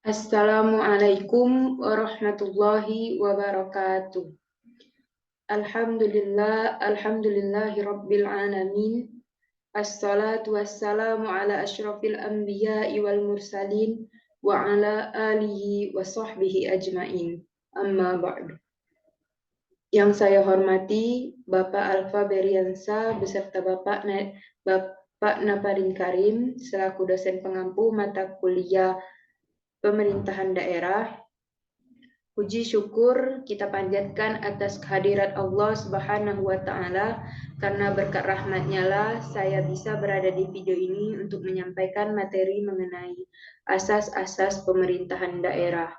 Assalamualaikum warahmatullahi wabarakatuh. Alhamdulillahi rabbil alamin. Assalatu wassalamu ala asyrafil anbiya'i wal mursalin wa ala alihi wa sahbihi ajmain. Amma ba'du. Yang saya hormati Bapak Alfa Beriansa beserta Bapak Naparin Karim selaku dosen pengampu mata kuliah Pemerintahan Daerah. Puji syukur kita panjatkan atas kehadirat Allah Subhanahu wa Ta'ala, karena berkat rahmat-Nya lah saya bisa berada di video ini untuk menyampaikan materi mengenai asas-asas pemerintahan daerah.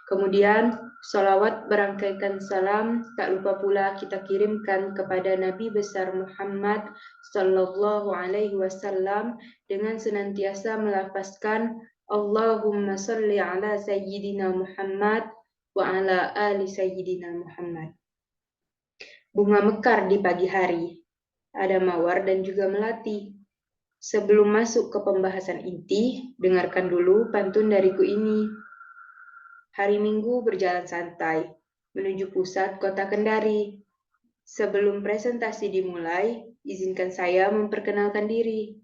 Kemudian sholawat berangkaikan salam tak lupa pula kita kirimkan kepada Nabi besar Muhammad Sallallahu Alaihi Wasallam dengan senantiasa melafazkan Allahumma salli ala Sayyidina Muhammad wa ala ali Sayyidina Muhammad. Bunga mekar di pagi hari, ada mawar dan juga melati. Sebelum masuk ke pembahasan inti, dengarkan dulu pantun dariku ini. Hari Minggu berjalan santai, menuju pusat kota Kendari. Sebelum presentasi dimulai, izinkan saya memperkenalkan diri.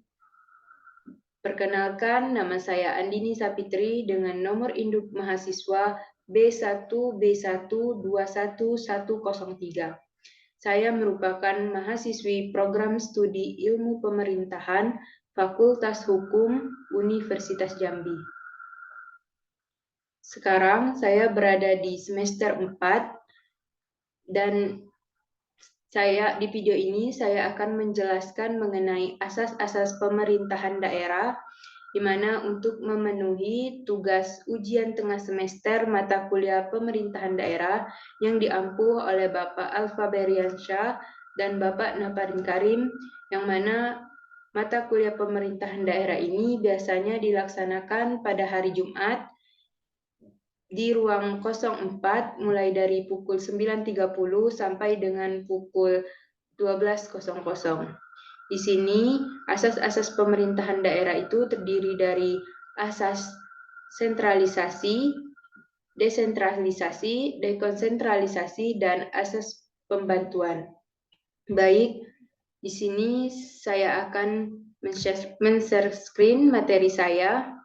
Perkenalkan, nama saya Andini Sapitri dengan nomor induk mahasiswa B1B121103. Saya merupakan mahasiswi program studi ilmu pemerintahan Fakultas Hukum Universitas Jambi. Sekarang saya berada di semester 4 dan di video ini saya akan menjelaskan mengenai asas-asas pemerintahan daerah, di mana untuk memenuhi tugas ujian tengah semester mata kuliah pemerintahan daerah yang diampuh oleh Bapak Alfa Beriansyah dan Bapak Naparin Karim, yang mana mata kuliah pemerintahan daerah ini biasanya dilaksanakan pada hari Jumat di ruang 04 mulai dari pukul 9.30 sampai dengan pukul 12.00. Di sini asas-asas pemerintahan daerah itu terdiri dari asas sentralisasi, desentralisasi, dekonsentralisasi, dan asas pembantuan. Baik, di sini saya akan men-share screen materi saya,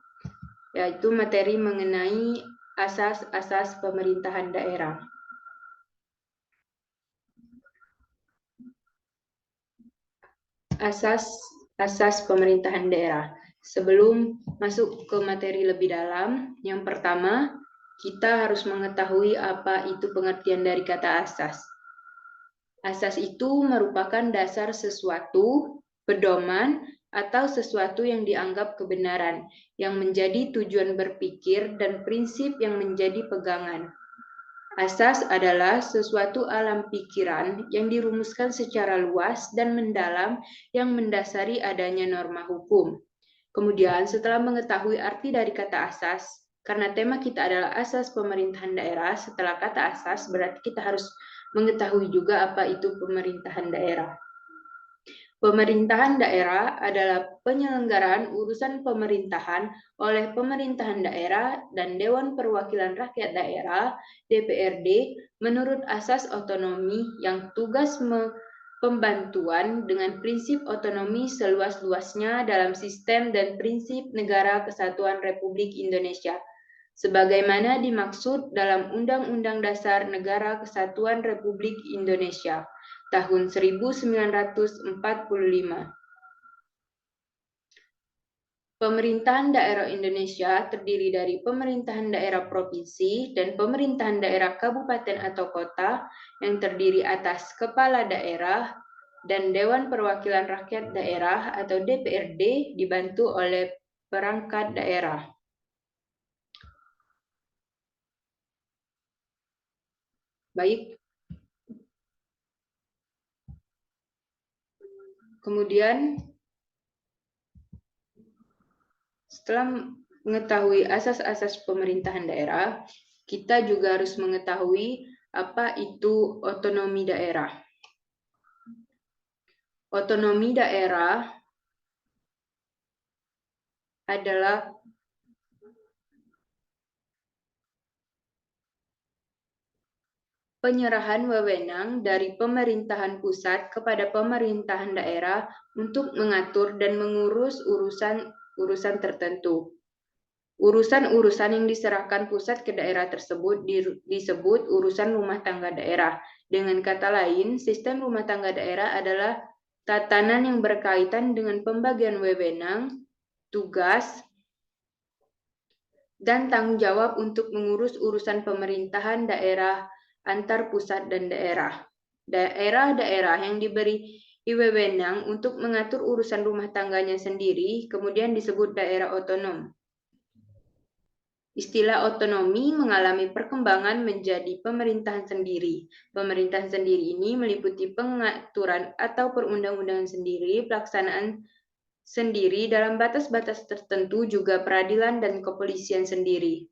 yaitu materi mengenai asas-asas pemerintahan daerah. Asas pemerintahan daerah. Sebelum masuk ke materi lebih dalam, yang pertama, kita harus mengetahui apa itu pengertian dari kata asas. Asas itu merupakan dasar sesuatu, pedoman, atau sesuatu yang dianggap kebenaran, yang menjadi tujuan berpikir dan prinsip yang menjadi pegangan. Asas adalah sesuatu alam pikiran yang dirumuskan secara luas dan mendalam yang mendasari adanya norma hukum. Kemudian setelah mengetahui arti dari kata asas, karena tema kita adalah asas pemerintahan daerah, setelah kata asas berarti kita harus mengetahui juga apa itu pemerintahan daerah. Pemerintahan daerah adalah penyelenggaraan urusan pemerintahan oleh pemerintahan daerah dan Dewan Perwakilan Rakyat Daerah (DPRD) menurut asas otonomi yang tugas pembantuan dengan prinsip otonomi seluas-luasnya dalam sistem dan prinsip Negara Kesatuan Republik Indonesia, sebagaimana dimaksud dalam Undang-Undang Dasar Negara Kesatuan Republik Indonesia tahun 1945. Pemerintahan daerah Indonesia terdiri dari pemerintahan daerah provinsi dan pemerintahan daerah kabupaten atau kota yang terdiri atas kepala daerah dan Dewan Perwakilan Rakyat Daerah atau DPRD dibantu oleh perangkat daerah. Baik. Kemudian setelah mengetahui asas-asas pemerintahan daerah, kita juga harus mengetahui apa itu otonomi daerah. Otonomi daerah adalah penyerahan wewenang dari pemerintahan pusat kepada pemerintahan daerah untuk mengatur dan mengurus urusan tertentu. Urusan-urusan yang diserahkan pusat ke daerah tersebut disebut urusan rumah tangga daerah. Dengan kata lain, sistem rumah tangga daerah adalah tatanan yang berkaitan dengan pembagian wewenang, tugas, dan tanggung jawab untuk mengurus urusan pemerintahan daerah antar pusat dan daerah. Daerah-daerah yang diberi wewenang untuk mengatur urusan rumah tangganya sendiri kemudian disebut daerah otonom. Istilah otonomi mengalami perkembangan menjadi pemerintahan sendiri. Pemerintahan sendiri ini meliputi pengaturan atau perundang-undangan sendiri, pelaksanaan sendiri dalam batas-batas tertentu, juga peradilan dan kepolisian sendiri.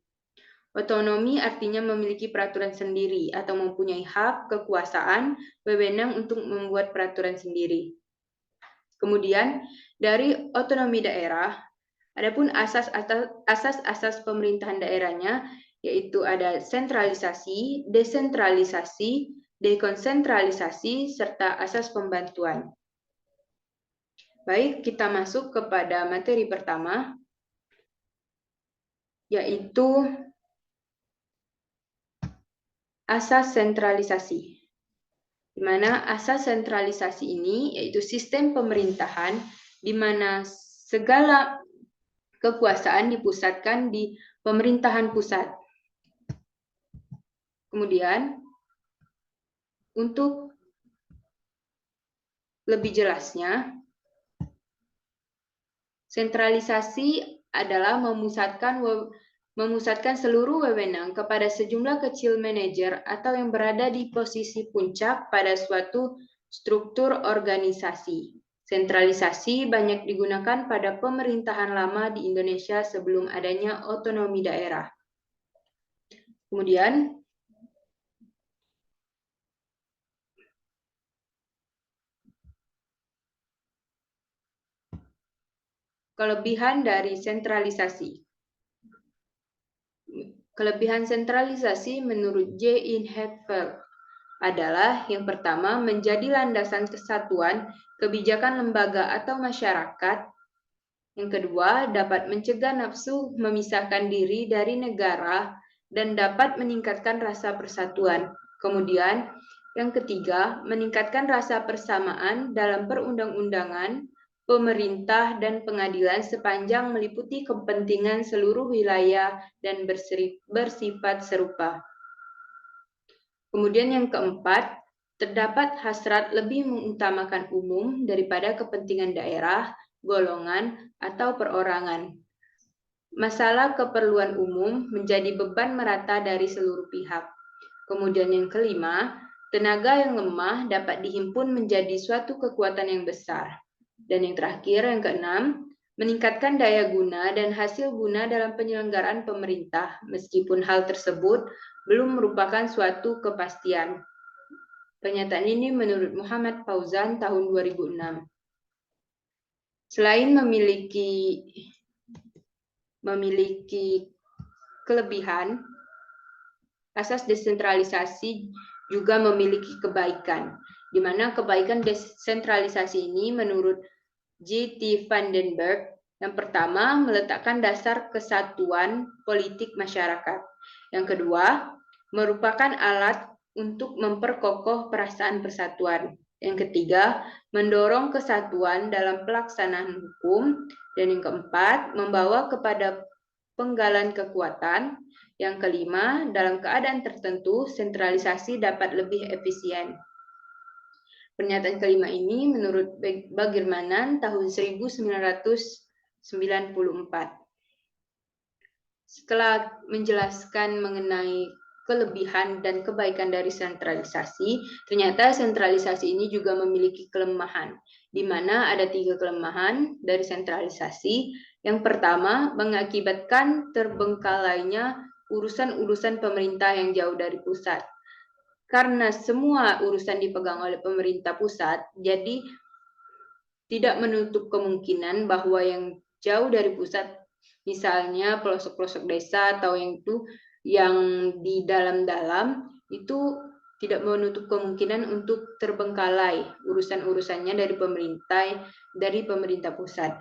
Otonomi artinya memiliki peraturan sendiri atau mempunyai hak, kekuasaan, wewenang untuk membuat peraturan sendiri. Kemudian, dari otonomi daerah, adapun asas-asas pemerintahan daerahnya yaitu ada sentralisasi, desentralisasi, dekonsentralisasi, serta asas pembantuan. Baik, kita masuk kepada materi pertama, yaitu asas sentralisasi. Di mana asas sentralisasi ini yaitu sistem pemerintahan di mana segala kekuasaan dipusatkan di pemerintahan pusat. Kemudian, untuk lebih jelasnya, sentralisasi adalah memusatkan seluruh wewenang kepada sejumlah kecil manajer atau yang berada di posisi puncak pada suatu struktur organisasi. Sentralisasi banyak digunakan pada pemerintahan lama di Indonesia sebelum adanya otonomi daerah. Kemudian, kelebihan dari sentralisasi. Kelebihan sentralisasi menurut J. Inhetfeld adalah yang pertama menjadi landasan kesatuan kebijakan lembaga atau masyarakat. Yang kedua, dapat mencegah nafsu memisahkan diri dari negara dan dapat meningkatkan rasa persatuan. Kemudian, yang ketiga, meningkatkan rasa persamaan dalam perundang-undangan, pemerintah, dan pengadilan sepanjang meliputi kepentingan seluruh wilayah dan bersifat serupa. Kemudian yang keempat, terdapat hasrat lebih mengutamakan umum daripada kepentingan daerah, golongan, atau perorangan. Masalah keperluan umum menjadi beban merata dari seluruh pihak. Kemudian yang kelima, tenaga yang lemah dapat dihimpun menjadi suatu kekuatan yang besar. Dan yang terakhir, yang keenam, meningkatkan daya guna dan hasil guna dalam penyelenggaraan pemerintah, meskipun hal tersebut belum merupakan suatu kepastian. Pernyataan ini menurut Muhammad Fauzan tahun 2006. Selain memiliki kelebihan, asas desentralisasi juga memiliki kebaikan, di mana kebaikan desentralisasi ini menurut J.T. Vandenberg, yang pertama meletakkan dasar kesatuan politik masyarakat. Yang kedua, merupakan alat untuk memperkokoh perasaan persatuan. Yang ketiga, mendorong kesatuan dalam pelaksanaan hukum. Dan yang keempat, membawa kepada penggalan kekuatan. Yang kelima, dalam keadaan tertentu, sentralisasi dapat lebih efisien. Pernyataan kelima ini menurut Bagirmanan tahun 1994. Setelah menjelaskan mengenai kelebihan dan kebaikan dari sentralisasi, ternyata sentralisasi ini juga memiliki kelemahan, di mana ada 3 kelemahan dari sentralisasi. Yang pertama, mengakibatkan terbengkalainya urusan-urusan pemerintah yang jauh dari pusat. Karena semua urusan dipegang oleh pemerintah pusat, jadi tidak menutup kemungkinan bahwa yang jauh dari pusat, misalnya pelosok-pelosok desa atau yang di dalam-dalam itu tidak menutup kemungkinan untuk terbengkalai urusan-urusannya dari pemerintah pusat.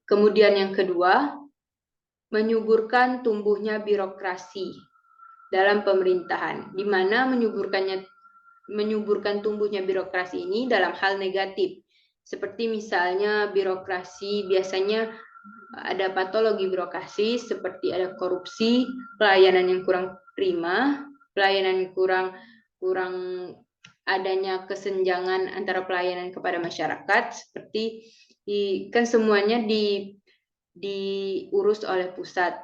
Kemudian yang kedua, menyuburkan tumbuhnya birokrasi dalam pemerintahan, di mana menyuburkan tumbuhnya birokrasi ini dalam hal negatif. Seperti misalnya birokrasi biasanya ada patologi birokrasi seperti ada korupsi, pelayanan yang kurang prima, pelayanan yang kurang adanya kesenjangan antara pelayanan kepada masyarakat, seperti kan semuanya diurus oleh pusat.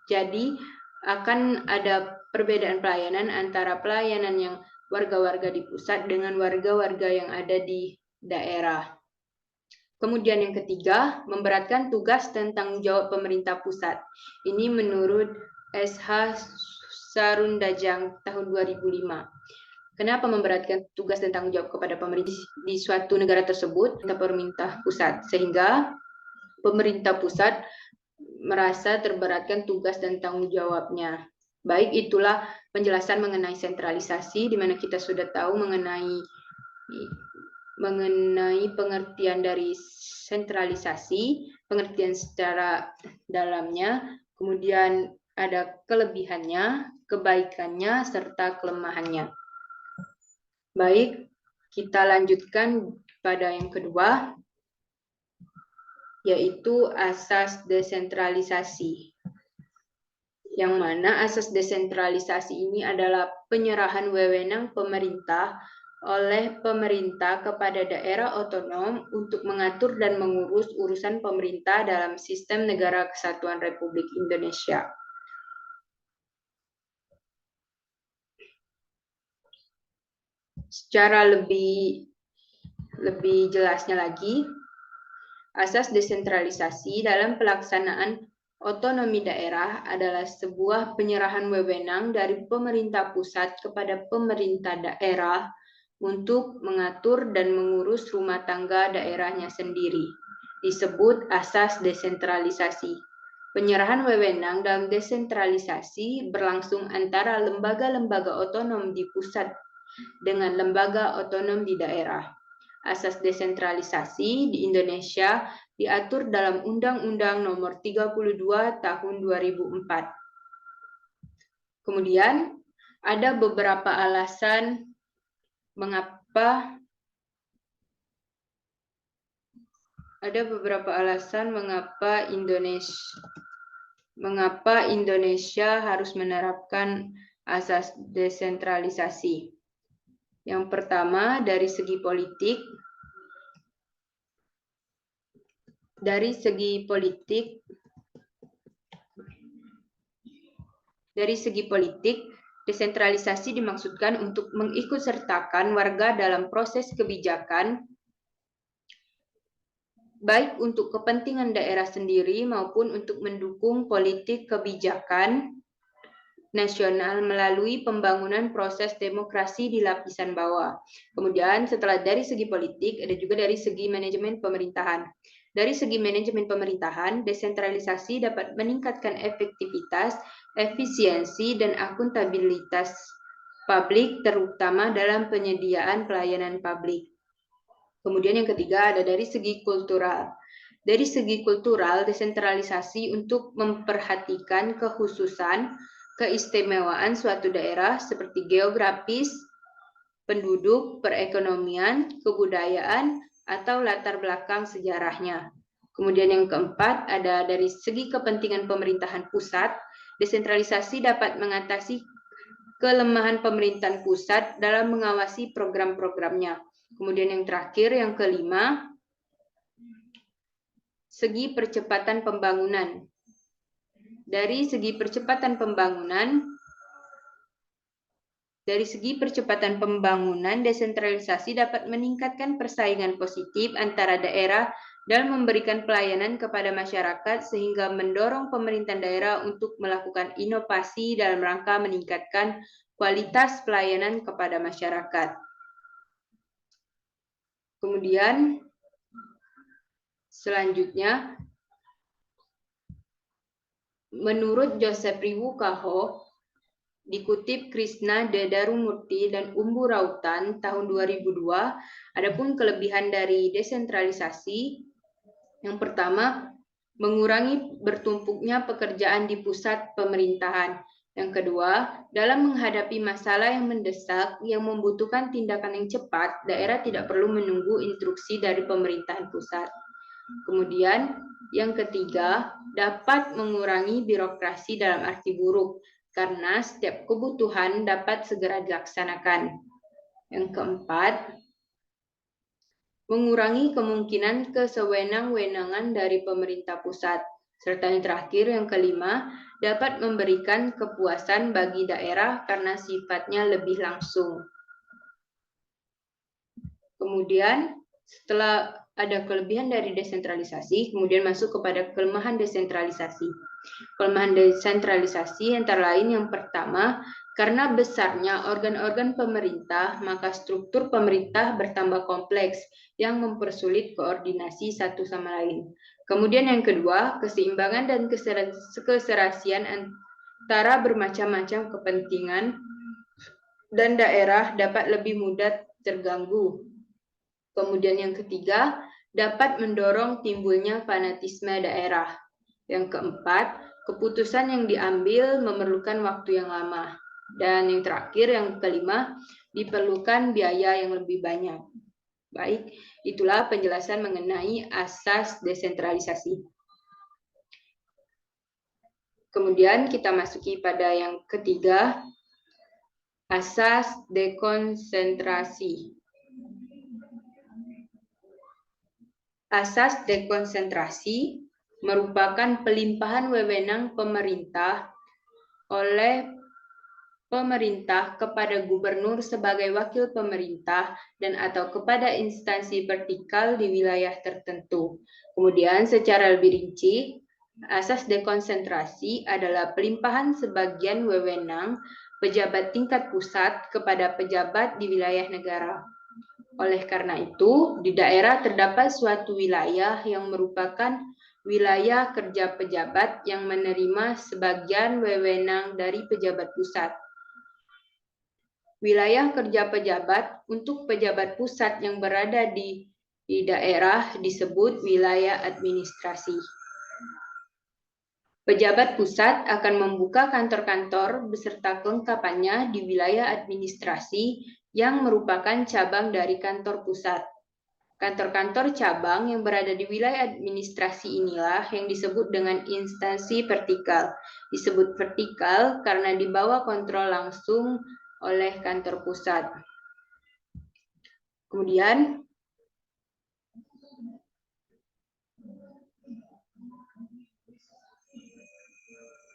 Jadi akan ada perbedaan pelayanan antara pelayanan yang warga-warga di pusat dengan warga-warga yang ada di daerah. Kemudian yang ketiga, memberatkan tugas dan tanggung jawab pemerintah pusat. Ini menurut SH Sarundajang tahun 2005. Kenapa memberatkan tugas dan tanggung jawab kepada pemerintah di suatu negara tersebut, pemerintah pusat, sehingga pemerintah pusat merasa terberatkan tugas dan tanggung jawabnya. Baik, itulah penjelasan mengenai sentralisasi, di mana kita sudah tahu mengenai pengertian dari sentralisasi, pengertian secara dalamnya, kemudian ada kelebihannya, kebaikannya, serta kelemahannya. Baik, kita lanjutkan pada yang kedua, yaitu asas desentralisasi. Yang mana asas desentralisasi ini adalah penyerahan wewenang pemerintah oleh pemerintah kepada daerah otonom untuk mengatur dan mengurus urusan pemerintah dalam sistem Negara Kesatuan Republik Indonesia. Secara lebih jelasnya lagi, asas desentralisasi dalam pelaksanaan otonomi daerah adalah sebuah penyerahan wewenang dari pemerintah pusat kepada pemerintah daerah untuk mengatur dan mengurus rumah tangga daerahnya sendiri. Disebut asas desentralisasi. Penyerahan wewenang dalam desentralisasi berlangsung antara lembaga-lembaga otonom di pusat dengan lembaga otonom di daerah. Asas desentralisasi di Indonesia diatur dalam Undang-Undang Nomor 32 Tahun 2004. Kemudian ada beberapa alasan mengapa Indonesia harus menerapkan asas desentralisasi. Yang pertama, dari segi politik. Dari segi politik, desentralisasi dimaksudkan untuk mengikutsertakan warga dalam proses kebijakan, baik untuk kepentingan daerah sendiri maupun untuk mendukung politik kebijakan nasional melalui pembangunan proses demokrasi di lapisan bawah. Kemudian setelah dari segi politik, ada juga dari segi manajemen pemerintahan. Dari segi manajemen pemerintahan, desentralisasi dapat meningkatkan efektivitas, efisiensi, dan akuntabilitas publik, terutama dalam penyediaan pelayanan publik. Kemudian yang ketiga ada dari segi kultural. Dari segi kultural, desentralisasi untuk memperhatikan kekhususan, keistimewaan suatu daerah seperti geografis, penduduk, perekonomian, kebudayaan, atau latar belakang sejarahnya. Kemudian yang keempat, ada dari segi kepentingan pemerintahan pusat, desentralisasi dapat mengatasi kelemahan pemerintahan pusat dalam mengawasi program-programnya. Kemudian yang terakhir, yang kelima, segi percepatan pembangunan. Dari segi percepatan pembangunan, desentralisasi dapat meningkatkan persaingan positif antara daerah dalam memberikan pelayanan kepada masyarakat sehingga mendorong pemerintahan daerah untuk melakukan inovasi dalam rangka meningkatkan kualitas pelayanan kepada masyarakat. Kemudian selanjutnya, menurut Joseph Riwukaho, dikutip Krishna Dedarumurti dan Umbu Rautan tahun 2002, adapun kelebihan dari desentralisasi, yang pertama, mengurangi bertumpuknya pekerjaan di pusat pemerintahan. Yang kedua, dalam menghadapi masalah yang mendesak yang membutuhkan tindakan yang cepat, daerah tidak perlu menunggu instruksi dari pemerintahan pusat. Kemudian, yang ketiga, dapat mengurangi birokrasi dalam arti buruk, karena setiap kebutuhan dapat segera dilaksanakan. Yang keempat, mengurangi kemungkinan kesewenang-wenangan dari pemerintah pusat. Serta yang terakhir, yang kelima, dapat memberikan kepuasan bagi daerah karena sifatnya lebih langsung. Kemudian, setelah ada kelebihan dari desentralisasi, kemudian masuk kepada kelemahan desentralisasi. Kelemahan desentralisasi antara lain yang pertama, karena besarnya organ-organ pemerintah, maka struktur pemerintah bertambah kompleks yang mempersulit koordinasi satu sama lain. Kemudian yang kedua, keseimbangan dan keserasian antara bermacam-macam kepentingan dan daerah dapat lebih mudah terganggu. Kemudian yang ketiga, dapat mendorong timbulnya fanatisme daerah. Yang keempat, keputusan yang diambil memerlukan waktu yang lama. Dan yang terakhir, yang kelima, diperlukan biaya yang lebih banyak. Baik, itulah penjelasan mengenai asas desentralisasi. Kemudian kita masuki pada yang ketiga, asas dekonsentrasi. Asas dekonsentrasi merupakan pelimpahan wewenang pemerintah oleh pemerintah kepada gubernur sebagai wakil pemerintah dan atau kepada instansi vertikal di wilayah tertentu. Kemudian secara lebih rinci, asas dekonsentrasi adalah pelimpahan sebagian wewenang pejabat tingkat pusat kepada pejabat di wilayah negara. Oleh karena itu, di daerah terdapat suatu wilayah yang merupakan wilayah kerja pejabat yang menerima sebagian wewenang dari pejabat pusat. Wilayah kerja pejabat untuk pejabat pusat yang berada di daerah disebut wilayah administrasi. Pejabat pusat akan membuka kantor-kantor beserta kelengkapannya di wilayah administrasi yang merupakan cabang dari kantor pusat. Kantor-kantor cabang yang berada di wilayah administrasi inilah yang disebut dengan instansi vertikal. Disebut vertikal karena di bawah kontrol langsung oleh kantor pusat. Kemudian,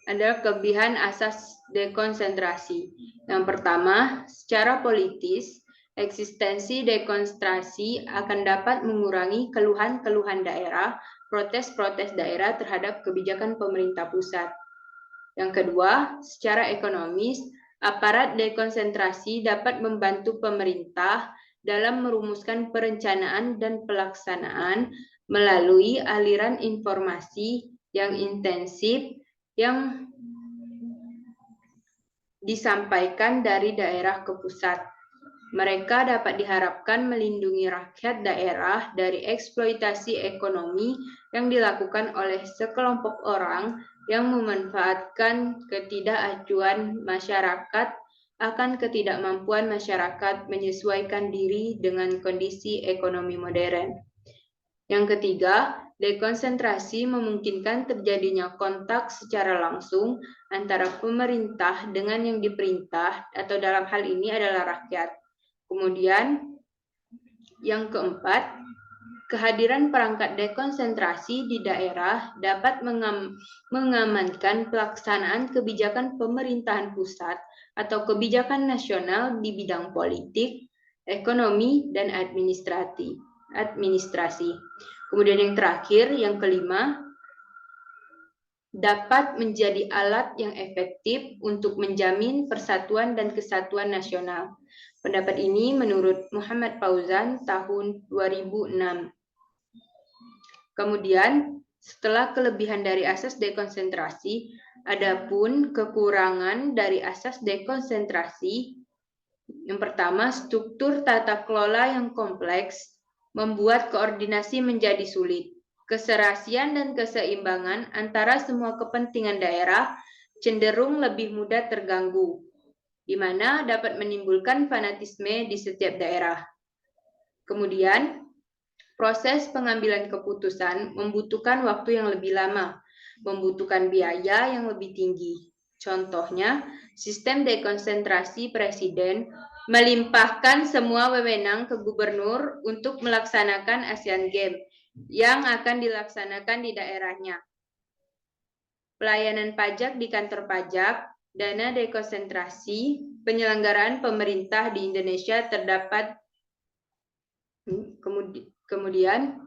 ada kelebihan asas dekonsentrasi. Yang pertama, secara politis, eksistensi dekonsentrasi akan dapat mengurangi keluhan-keluhan daerah, protes-protes daerah terhadap kebijakan pemerintah pusat. Yang kedua, secara ekonomis, aparat dekonsentrasi dapat membantu pemerintah dalam merumuskan perencanaan dan pelaksanaan melalui aliran informasi yang intensif yang disampaikan dari daerah ke pusat. Mereka dapat diharapkan melindungi rakyat daerah dari eksploitasi ekonomi yang dilakukan oleh sekelompok orang yang memanfaatkan ketidakacuan masyarakat akan ketidakmampuan masyarakat menyesuaikan diri dengan kondisi ekonomi modern. Yang ketiga, dekonsentrasi memungkinkan terjadinya kontak secara langsung antara pemerintah dengan yang diperintah atau dalam hal ini adalah rakyat. Kemudian yang keempat, kehadiran perangkat dekonsentrasi di daerah dapat mengamankan pelaksanaan kebijakan pemerintahan pusat atau kebijakan nasional di bidang politik, ekonomi, dan administrasi. Kemudian yang terakhir, yang kelima, dapat menjadi alat yang efektif untuk menjamin persatuan dan kesatuan nasional. Pendapat ini menurut Muhammad Fauzan tahun 2006. Kemudian, setelah kelebihan dari asas dekonsentrasi, Adapun kekurangan dari asas dekonsentrasi, yang pertama, struktur tata kelola yang kompleks membuat koordinasi menjadi sulit. Keserasian dan keseimbangan antara semua kepentingan daerah cenderung lebih mudah terganggu, di mana dapat menimbulkan fanatisme di setiap daerah. Kemudian, proses pengambilan keputusan membutuhkan waktu yang lebih lama, membutuhkan biaya yang lebih tinggi. Contohnya, sistem dekonsentrasi presiden melimpahkan semua wewenang ke gubernur untuk melaksanakan Asian Games yang akan dilaksanakan di daerahnya. Pelayanan pajak di kantor pajak, dana dekonsentrasi, penyelenggaraan pemerintah di Indonesia terdapat. Kemudian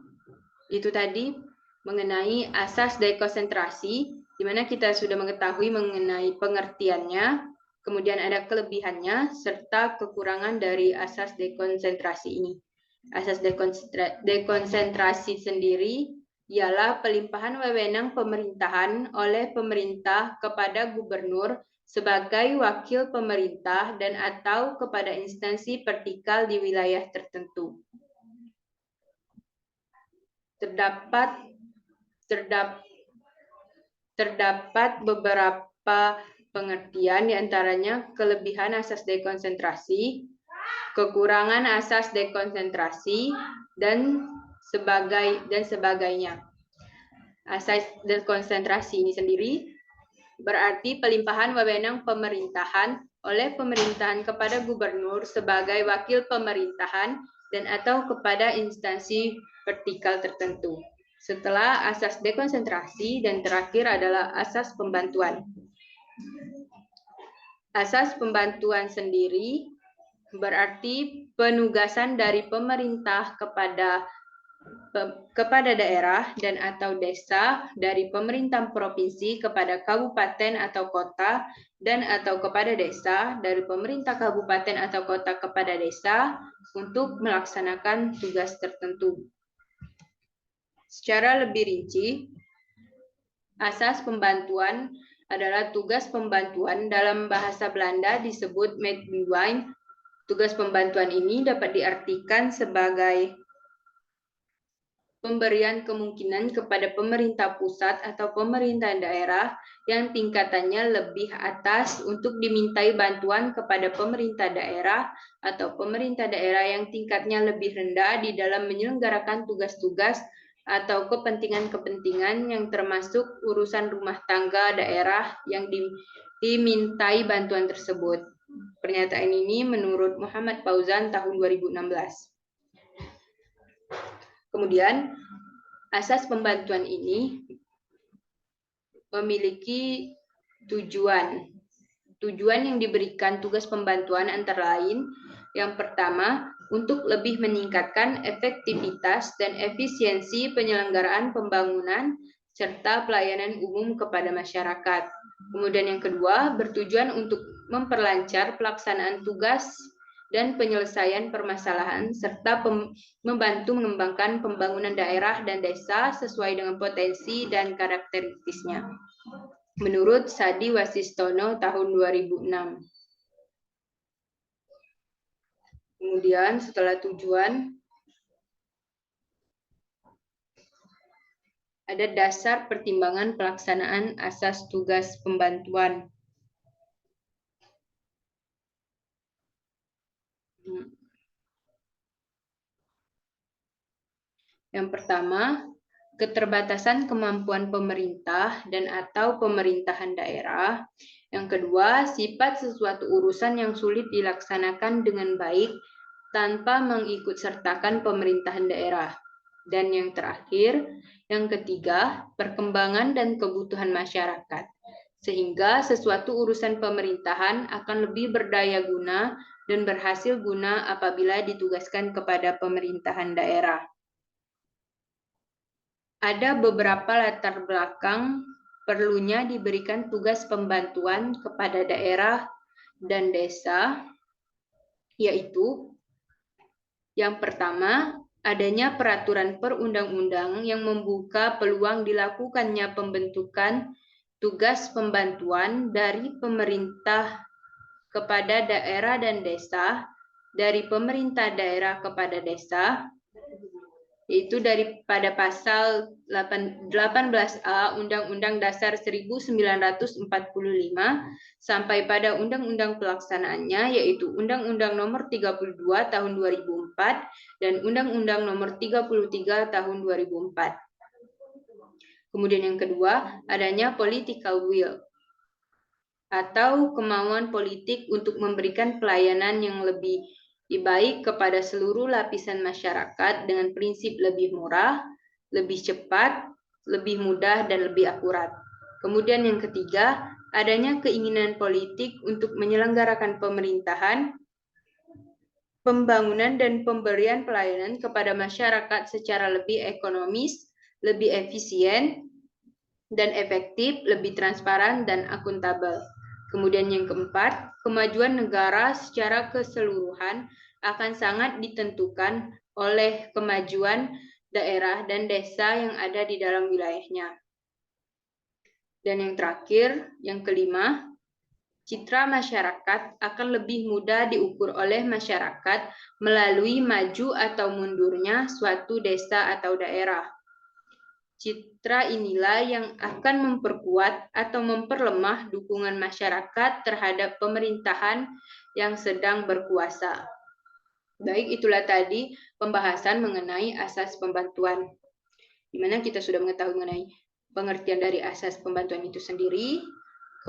itu tadi mengenai asas dekonsentrasi, di mana kita sudah mengetahui mengenai pengertiannya, kemudian ada kelebihannya serta kekurangan dari asas dekonsentrasi ini. Asas dekonsentrasi sendiri ialah pelimpahan wewenang pemerintahan oleh pemerintah kepada gubernur sebagai wakil pemerintah dan atau kepada instansi vertikal di wilayah tertentu. Terdapat beberapa pengertian, diantaranya kelebihan asas dekonsentrasi, kekurangan asas dekonsentrasi, dan sebagainya. Asas dekonsentrasi ini sendiri berarti pelimpahan wewenang pemerintahan oleh pemerintahan kepada gubernur sebagai wakil pemerintahan dan atau kepada instansi vertikal tertentu. Setelah asas dekonsentrasi dan terakhir adalah asas pembantuan. Asas pembantuan sendiri berarti penugasan dari pemerintah kepada daerah dan atau desa, dari pemerintah provinsi kepada kabupaten atau kota, dan atau kepada desa, dari pemerintah kabupaten atau kota kepada desa untuk melaksanakan tugas tertentu. Secara lebih rinci, asas pembantuan adalah tugas pembantuan, dalam bahasa Belanda disebut Medewijn. Tugas pembantuan ini dapat diartikan sebagai pemberian kemungkinan kepada pemerintah pusat atau pemerintah daerah yang tingkatannya lebih atas untuk dimintai bantuan kepada pemerintah daerah atau pemerintah daerah yang tingkatnya lebih rendah di dalam menyelenggarakan tugas-tugas atau kepentingan-kepentingan yang termasuk urusan rumah tangga daerah yang dimintai bantuan tersebut. Pernyataan ini menurut Muhammad Fauzan tahun 2016. Kemudian, asas pembantuan ini memiliki tujuan. Tujuan yang diberikan tugas pembantuan antara lain, yang pertama, untuk lebih meningkatkan efektivitas dan efisiensi penyelenggaraan pembangunan serta pelayanan umum kepada masyarakat. Kemudian yang kedua, bertujuan untuk memperlancar pelaksanaan tugas dan penyelesaian permasalahan serta membantu mengembangkan pembangunan daerah dan desa sesuai dengan potensi dan karakteristiknya. Menurut Sadi Wasistono tahun 2006. Kemudian setelah tujuan, ada dasar pertimbangan pelaksanaan asas tugas pembantuan. Yang pertama, keterbatasan kemampuan pemerintah dan atau pemerintahan daerah. Yang kedua, sifat sesuatu urusan yang sulit dilaksanakan dengan baik tanpa mengikutsertakan pemerintahan daerah. Dan yang terakhir, yang ketiga, perkembangan dan kebutuhan masyarakat. Sehingga sesuatu urusan pemerintahan akan lebih berdaya guna dan berhasil guna apabila ditugaskan kepada pemerintahan daerah. Ada beberapa latar belakang perlunya diberikan tugas pembantuan kepada daerah dan desa, yaitu yang pertama, adanya peraturan perundang-undang yang membuka peluang dilakukannya pembentukan tugas pembantuan dari pemerintah kepada daerah dan desa, dari pemerintah daerah kepada desa, yaitu daripada pasal 18A Undang-Undang Dasar 1945 sampai pada undang-undang pelaksanaannya, yaitu Undang-Undang Nomor 32 Tahun 2004 dan Undang-Undang Nomor 33 Tahun 2004. Kemudian yang kedua, adanya political will atau kemauan politik untuk memberikan pelayanan yang lebih baik kepada seluruh lapisan masyarakat dengan prinsip lebih murah, lebih cepat, lebih mudah, dan lebih akurat. Kemudian yang ketiga, adanya keinginan politik untuk menyelenggarakan pemerintahan, pembangunan, dan pemberian pelayanan kepada masyarakat secara lebih ekonomis, lebih efisien, dan efektif, lebih transparan, dan akuntabel. Kemudian yang keempat, kemajuan negara secara keseluruhan akan sangat ditentukan oleh kemajuan daerah dan desa yang ada di dalam wilayahnya. Dan yang terakhir, yang kelima, citra masyarakat akan lebih mudah diukur oleh masyarakat melalui maju atau mundurnya suatu desa atau daerah. Citra inilah yang akan memperkuat atau memperlemah dukungan masyarakat terhadap pemerintahan yang sedang berkuasa. Baik, itulah tadi pembahasan mengenai asas pembantuan, di mana kita sudah mengetahui mengenai pengertian dari asas pembantuan itu sendiri,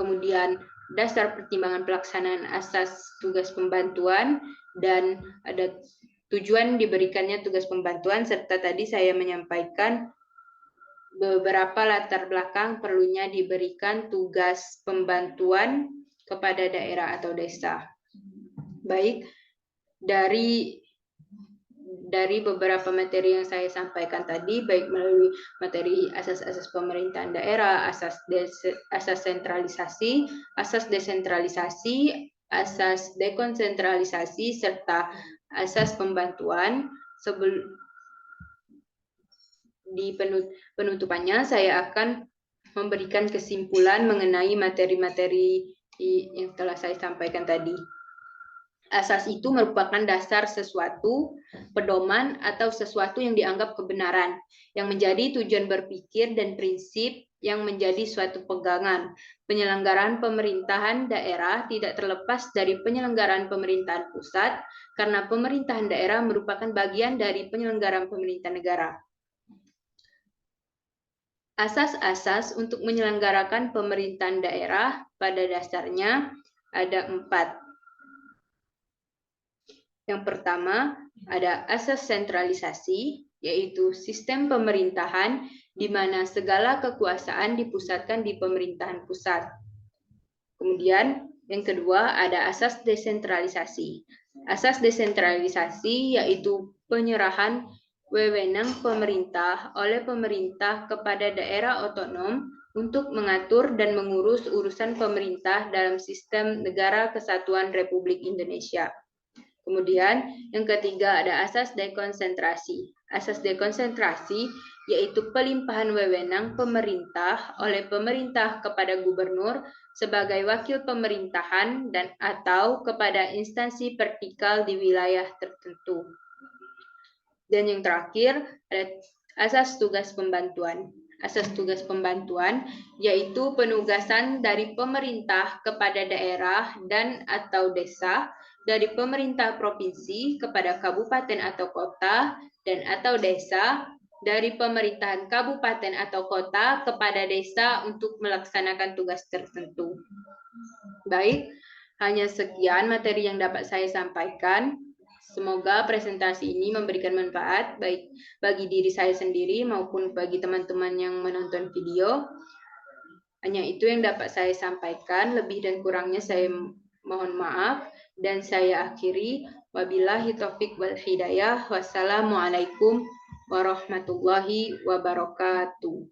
kemudian dasar pertimbangan pelaksanaan asas tugas pembantuan, dan ada tujuan diberikannya tugas pembantuan, serta tadi saya menyampaikan beberapa latar belakang perlunya diberikan tugas pembantuan kepada daerah atau desa. Baik, dari beberapa materi yang saya sampaikan tadi, baik melalui materi asas-asas pemerintahan daerah, asas sentralisasi, asas desentralisasi, asas dekonsentralisasi, serta asas pembantuan. Di penutupannya, saya akan memberikan kesimpulan mengenai materi-materi yang telah saya sampaikan tadi. Asas itu merupakan dasar sesuatu, pedoman, atau sesuatu yang dianggap kebenaran, yang menjadi tujuan berpikir dan prinsip yang menjadi suatu pegangan. Penyelenggaraan pemerintahan daerah tidak terlepas dari penyelenggaraan pemerintahan pusat, karena pemerintahan daerah merupakan bagian dari penyelenggaraan pemerintahan negara. Asas-asas untuk menyelenggarakan pemerintahan daerah pada dasarnya ada 4. Yang pertama, ada asas sentralisasi, yaitu sistem pemerintahan di mana segala kekuasaan dipusatkan di pemerintahan pusat. Kemudian, yang kedua, ada asas desentralisasi. Asas desentralisasi yaitu penyerahan wewenang pemerintah oleh pemerintah kepada daerah otonom untuk mengatur dan mengurus urusan pemerintah dalam sistem Negara Kesatuan Republik Indonesia. Kemudian yang ketiga ada asas dekonsentrasi. Asas dekonsentrasi yaitu pelimpahan wewenang pemerintah oleh pemerintah kepada gubernur sebagai wakil pemerintahan dan atau kepada instansi vertikal di wilayah tertentu. Dan yang terakhir, ada asas tugas pembantuan. Asas tugas pembantuan yaitu penugasan dari pemerintah kepada daerah dan atau desa, dari pemerintah provinsi kepada kabupaten atau kota dan atau desa, dari pemerintahan kabupaten atau kota kepada desa untuk melaksanakan tugas tertentu. Baik, hanya sekian materi yang dapat saya sampaikan. Semoga presentasi ini memberikan manfaat baik bagi diri saya sendiri maupun bagi teman-teman yang menonton video. Hanya itu yang dapat saya sampaikan, lebih dan kurangnya saya mohon maaf dan saya akhiri. Wabillahi taufik wal hidayah. Wassalamualaikum warahmatullahi wabarakatuh.